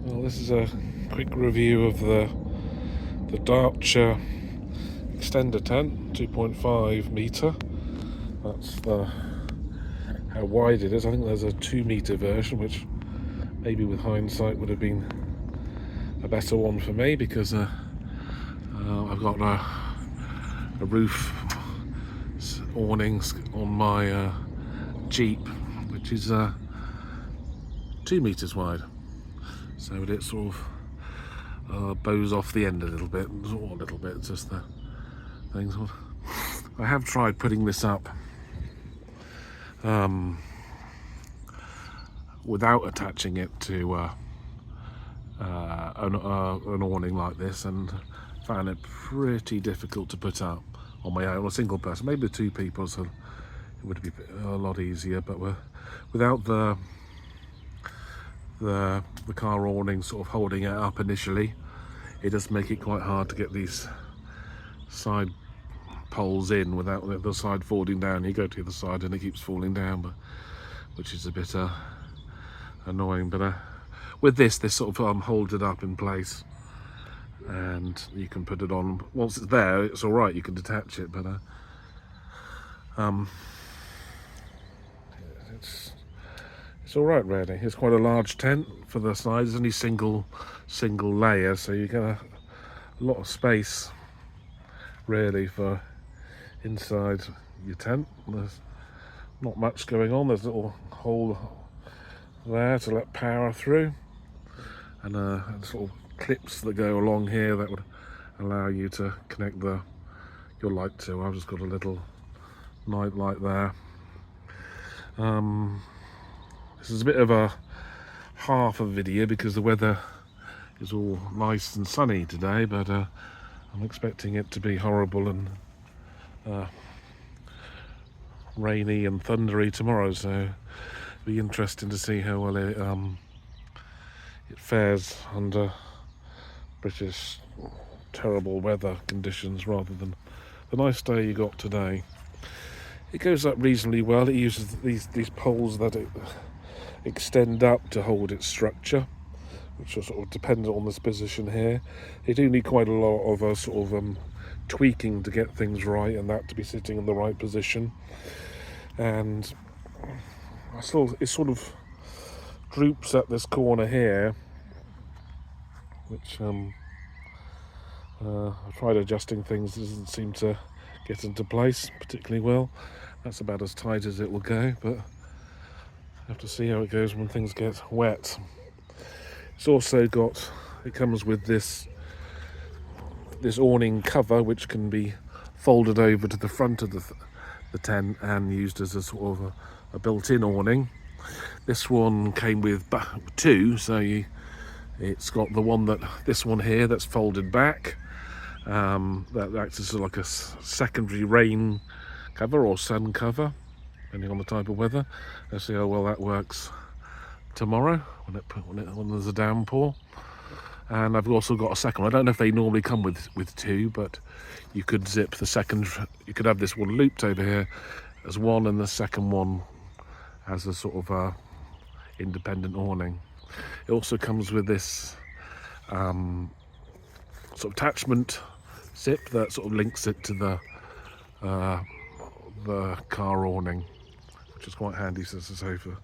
Well, this is a quick review of the Darche Xtender tent, 2.5 metre. That's how wide it is. I think there's a 2 metre version, which maybe with hindsight would have been a better one for me, because I've got a roof awnings on my Jeep, which is 2 metres wide. So it sort of bows off the end a little bit, or a little bit, just the things. I have tried putting this up without attaching it to an awning like this, and found it pretty difficult to put up on my own, a single person. Maybe with 2 people, so it would be a lot easier, but without the car awning sort of holding it up initially, it does make it quite hard to get these side poles in without the side falling down. You go to the other side and it keeps falling down, but which is a bit annoying. But with this sort of holds it up in place, and you can put it on. Once it's there, it's all right, you can detach it, but it's all right, really. It's quite a large tent for the size. It's only single layer, so you get a lot of space really for inside your tent. There's not much going on. There's a little hole there to let power through, and sort of clips that go along here that would allow you to connect your light to. I've just got a little night light there. This is a bit of a half a video because the weather is all nice and sunny today, but I'm expecting it to be horrible and rainy and thundery tomorrow, so it'll be interesting to see how well it fares under British terrible weather conditions rather than the nice day you got today. It goes up reasonably well. It uses these poles that it extend up to hold its structure, which are sort of dependent on this position here. They do need quite a lot of sort of tweaking to get things right, and that to be sitting in the right position. And it sort of droops at this corner here, which I've tried adjusting things. It doesn't seem to get into place particularly well. That's about as tight as it will go, but I have to see how it goes when things get wet. It's also it comes with this awning cover, which can be folded over to the front of the tent and used as a sort of a built-in awning. This one came with 2, so it's got this one here that's folded back. That acts as like a secondary rain cover or sun cover, depending on the type of weather. Let's see how well that works tomorrow when there's a downpour. And I've also got a second one. I don't know if they normally come with 2, but you could zip the second. You could have this one looped over here as one, and the second one as a sort of independent awning. It also comes with this sort of attachment zip that sort of links it to the car awning, which is quite handy, so for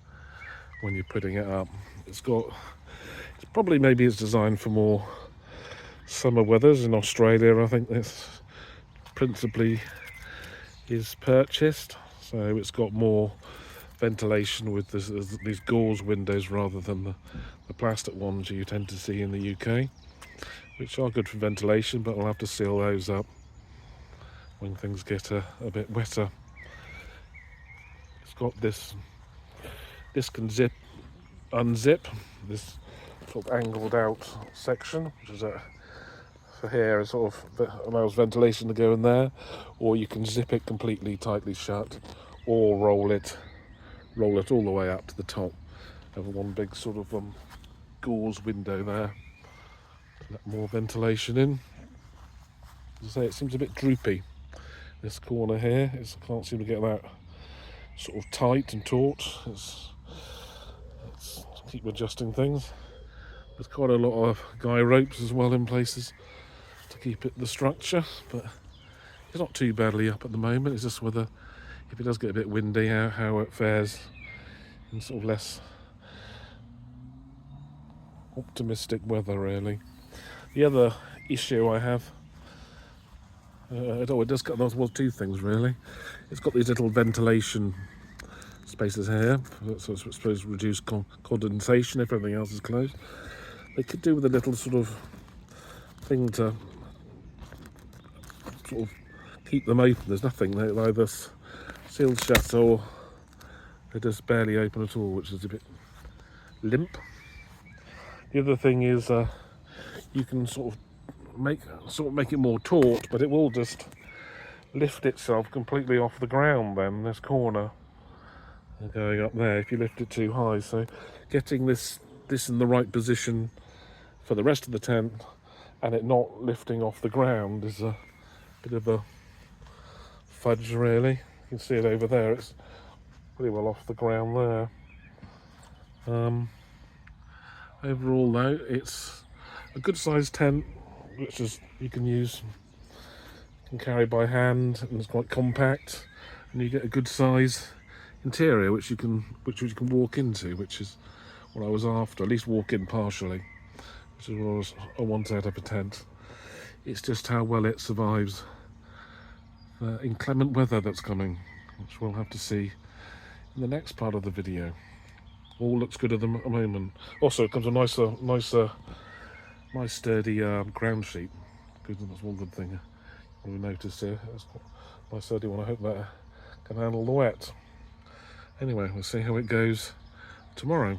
when you're putting it up. Maybe it's designed for more summer weathers in Australia. I think this principally is purchased, so it's got more ventilation with these gauze windows rather than the plastic ones you tend to see in the UK, which are good for ventilation, but I'll have to seal those up when things get a bit wetter. It's got this can unzip this sort of angled out section, which is for here, it sort of allows ventilation to go in there, or you can zip it completely tightly shut, or roll it all the way up to the top. Have one big sort of gauze window there to let more ventilation in. As I say, it seems a bit droopy, this corner here. I can't seem to get that sort of tight and taut. Let's keep adjusting things. There's quite a lot of guy ropes as well in places to keep it the structure, but it's not too badly up at the moment. It's just whether, if it does get a bit windy, how it fares in sort of less optimistic weather, really. The other issue I have, it does got, well, two things really. It's got these little ventilation spaces here, so it's supposed to reduce condensation if everything else is closed. They could do with a little sort of thing to sort of keep them open. There's nothing, they're either sealed shut or they're just barely open at all, which is a bit limp. The other thing is you can sort of make it more taut, but it will just lift itself completely off the ground then, this corner going up there, if you lift it too high. So getting this in the right position for the rest of the tent and it not lifting off the ground is a bit of a fudge, really. You can see it over there, it's pretty well off the ground there. Overall though, it's a good sized tent, which is you can carry by hand, and it's quite compact, and you get a good size interior which you can walk into, which is what I was after. At least walk in partially, which is what I want out of a tent. It's just how well it survives inclement weather that's coming, which we'll have to see in the next part of the video. All looks good at the moment. Also, it comes a nice sturdy ground sheet. Good, that's one good thing we noticed here. It's quite a nice sturdy one. I hope that can handle the wet. Anyway, we'll see how it goes tomorrow.